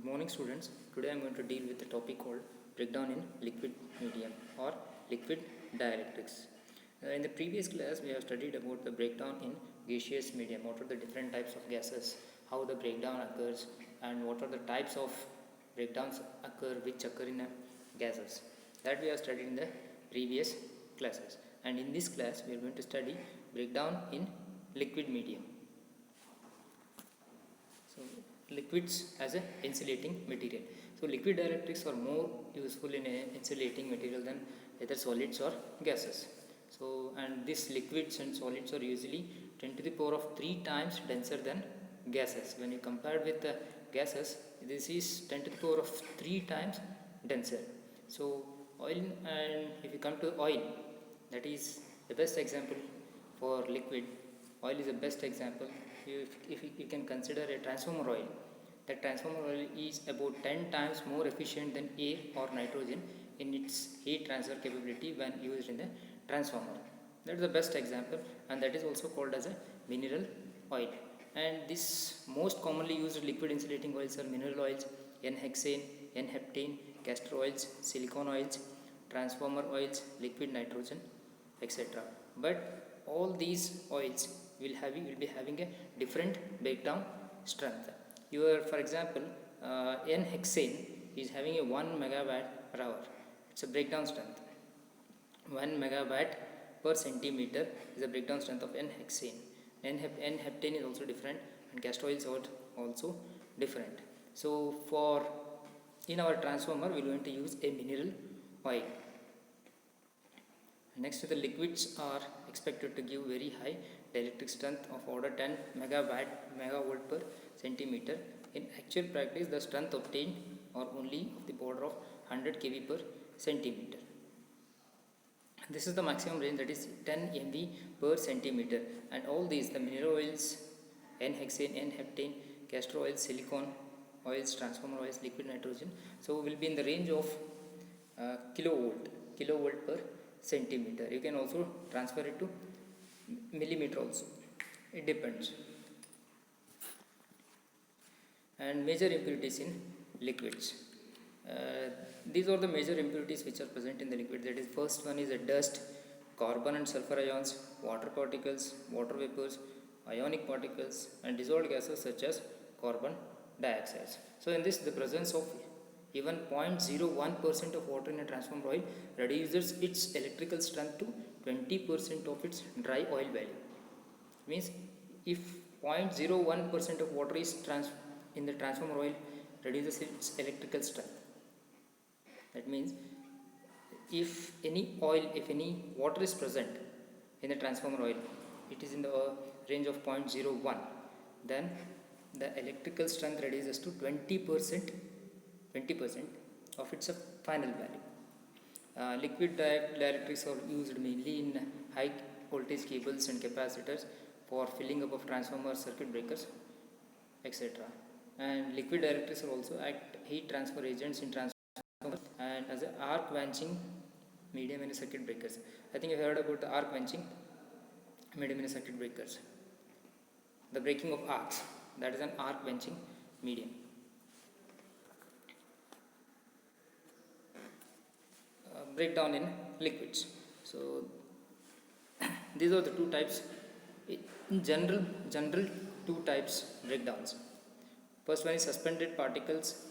morning, students. Today I am going to deal with a topic called breakdown in liquid medium or liquid dielectrics. In the previous class we have studied about the breakdown in gaseous medium, what are the different types of gases, how the breakdown occurs, and what are the types of breakdowns which occur in gases. That we have studied in the previous classes, and in this class we are going to study breakdown in liquid medium. So liquids as a insulating material. So liquid dielectrics are more useful in a insulating material than either solids or gases. So and these liquids and solids are usually 10 to the power of 3 times denser than gases. When you compare with the gases, this is 10 to the power of 3 times denser. So oil, and if you come to oil, that is the best example for liquid. Oil is the best example. If you can consider a transformer oil, that transformer oil is about 10 times more efficient than air or nitrogen in its heat transfer capability when used in the transformer. That is the best example, and that is also called as a mineral oil. And this most commonly used liquid insulating oils are mineral oils, N-hexane, N-heptane, castor oils, silicone oils, transformer oils, liquid nitrogen, etc. But all these oils will be having a different breakdown strength. For example, N-hexane is having a 1 megawatt per hour. It's a breakdown strength. 1 megawatt per centimeter is the breakdown strength of N-hexane. N-heptane is also different, and castor oils are also different. So in our transformer we are going to use a mineral oil. Next, the liquids are expected to give very high dielectric strength of order 10 megavolt per centimeter. In actual practice, the strength obtained are only of the order of 100 kV per centimeter. This is the maximum range, that is 10 MV per centimeter, and all these, the mineral oils, N-hexane, N-heptane, castor oils, silicone oils, transformer oils, liquid nitrogen, so will be in the range of kilovolt per centimeter. You can also transfer it to millimeter also, it depends. And major impurities in liquids. These are the major impurities which are present in the liquid. That is, first one is a dust, carbon and sulfur ions, water particles, water vapors, ionic particles, and dissolved gases such as carbon dioxide. So in this, the presence of even 0.01% of water in a transformer oil reduces its electrical strength to 20% of its dry oil value. Means if 0.01% of water is in the transformer oil reduces its electrical strength. That means if any water is present in the transformer oil, it is in the range of 0.01, then the electrical strength reduces to 20% of its final value. Liquid dielectrics are used mainly in high voltage cables and capacitors for filling up of transformers, circuit breakers, etc. And liquid dielectrics are also act heat transfer agents in transformers and as an arc quenching medium in circuit breakers. I think you heard about the arc quenching medium in circuit breakers. The breaking of arcs, that is an arc quenching medium. Breakdown in liquids. So these are the two types. In general, two types breakdowns. First one is suspended particles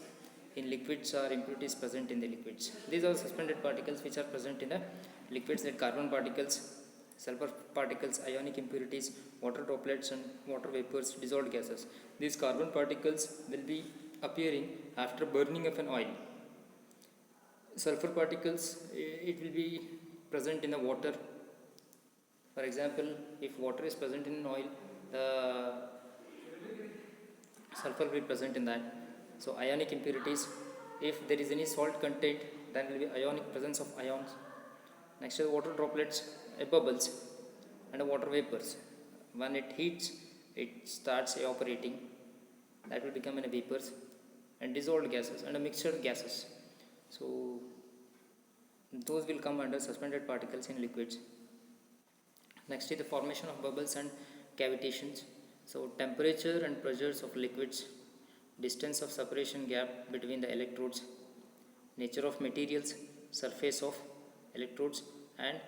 in liquids or impurities present in the liquids. These are suspended particles which are present in the liquids, like carbon particles, sulfur particles, ionic impurities, water droplets and water vapors, dissolved gases. These carbon particles will be appearing after burning of an oil. Sulfur particles, it will be present in the water. For example, if water is present in an oil, the sulfur will be present in that. So ionic impurities, if there is any salt content, then will be ionic presence of ions. Next is water droplets, bubbles, and water vapors. When it heats, it starts evaporating. That will become in vapors, and dissolved gases and mixed gases. So those will come under suspended particles in liquids. Next is the formation of bubbles and cavitations. So temperature and pressures of liquids distance of separation gap between the electrodes, nature of materials, surface of electrodes, and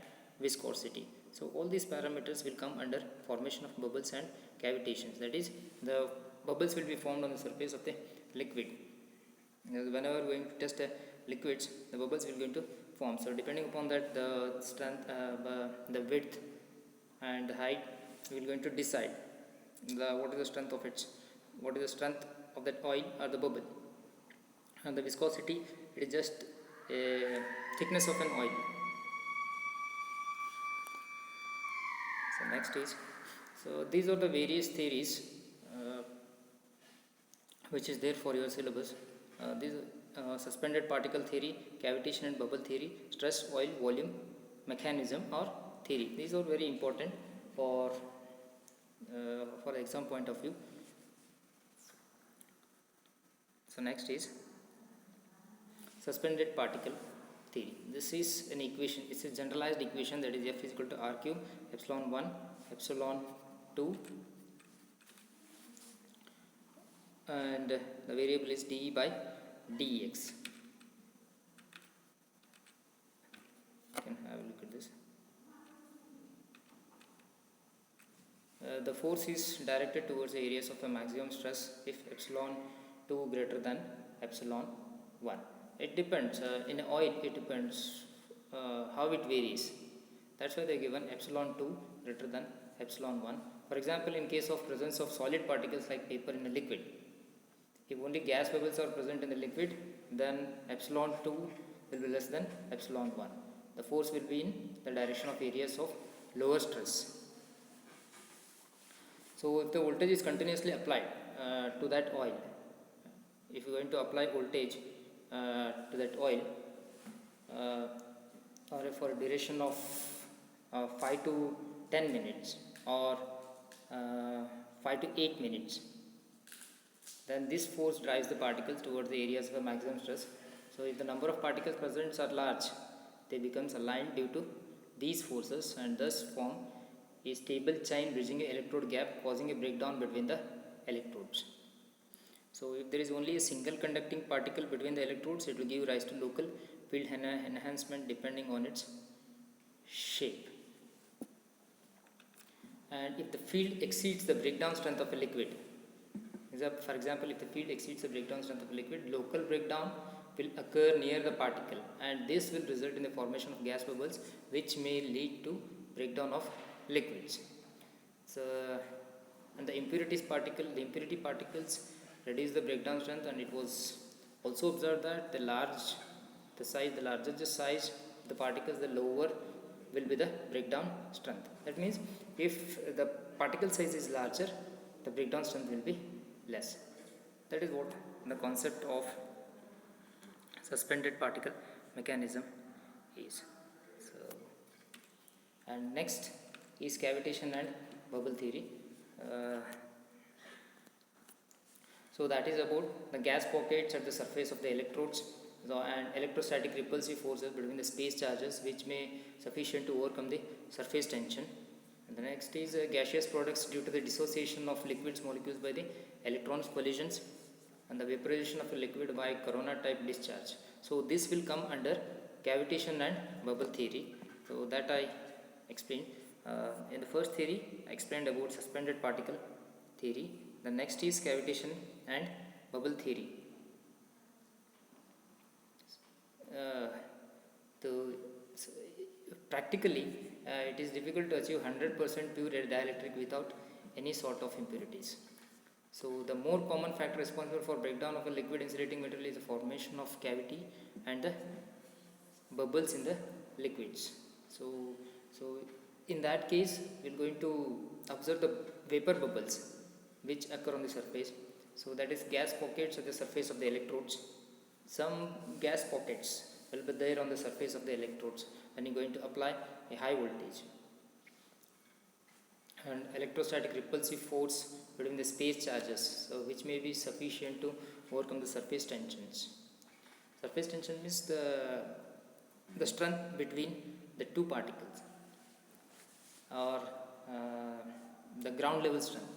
viscosity. So all these parameters will come under formation of bubbles and cavitations. That is, the bubbles will be formed on the surface of the liquid. Whenever we are going to test liquids, the bubbles will going to form. So depending upon that, the strength, the width and the height, we will going to decide what is the strength of that oil or the bubble. And the viscosity, it is just a thickness of an oil. So next is, so these are the various theories which is there for your syllabus. These suspended particle theory, cavitation and bubble theory, stress, oil, volume, mechanism or theory. These are very important for exam point of view. So next is suspended particle theory. This is an equation. It's a generalized equation, that is F is equal to R cube epsilon 1 epsilon 2 and the variable is dE by dx. You can have a look at this. The force is directed towards the areas of the maximum stress if epsilon 2 greater than epsilon 1. It depends, in oil it depends how it varies. That's why they are given epsilon 2 greater than epsilon 1. For example, in case of presence of solid particles like paper in a liquid, if only gas bubbles are present in the liquid, then epsilon 2 will be less than epsilon 1. The force will be in the direction of areas of lower stress. So if the voltage is continuously applied to that oil, if you are going to apply voltage to that oil or for a duration of 5 to 10 minutes or 5 to 8 minutes, then this force drives the particles towards the areas of maximum stress. So if the number of particles present are large, they becomes aligned due to these forces and thus form a stable chain bridging an electrode gap, causing a breakdown between the electrodes. So if there is only a single conducting particle between the electrodes, it will give rise to local field enhancement depending on its shape. And if the field exceeds the breakdown strength of a liquid, for example, if the field exceeds the breakdown strength of a liquid, local breakdown will occur near the particle, and this will result in the formation of gas bubbles, which may lead to breakdown of liquids. So, and the impurity particles reduce the breakdown strength, and it was also observed that the larger the size of the particles, the lower will be the breakdown strength. That means if the particle size is larger, the breakdown strength will be less. That is what the concept of suspended particle mechanism is. So, and next is cavitation and bubble theory. So that is about the gas pockets at the surface of the electrodes, and electrostatic repulsive forces between the space charges, which may sufficient to overcome the surface tension. And the next is gaseous products due to the dissociation of liquids molecules by the electrons collisions, and the vaporization of a liquid by corona type discharge. So this will come under cavitation and bubble theory. So that I explained. In the first theory, I explained about suspended particle theory. The next is cavitation and bubble theory. So practically, it is difficult to achieve 100% pure dielectric without any sort of impurities. So the more common factor responsible for breakdown of a liquid insulating material is the formation of cavity and the bubbles in the liquids. So in that case, we are going to observe the vapor bubbles which occur on the surface. So that is gas pockets at the surface of the electrodes. Some gas pockets will be there on the surface of the electrodes when you are going to apply a high voltage. And electrostatic repulsive force between the space charges, so which may be sufficient to overcome the surface tensions. Surface tension means the strength between the two particles, or the ground level strength.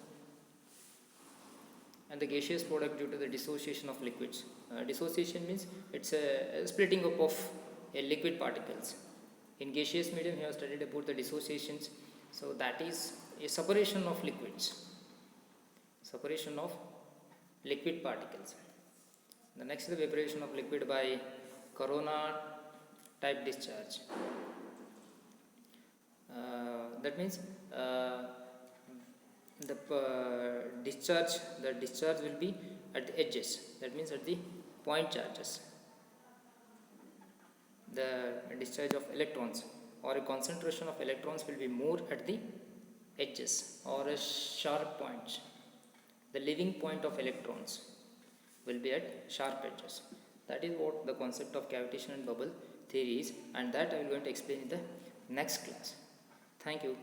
and the gaseous product due to the dissociation of liquids. Dissociation means it's a splitting up of liquid particles. In gaseous medium, we have studied about the dissociations. So that is a separation of liquids, separation of liquid particles. The next is the evaporation of liquid by corona type discharge. That means the discharge will be at the edges, that means at the point charges. The discharge of electrons or a concentration of electrons will be more at the edges or a sharp points. The leaving point of electrons will be at sharp edges. That is what the concept of cavitation and bubble theory is, and that I will going to explain in the next class. Thank you.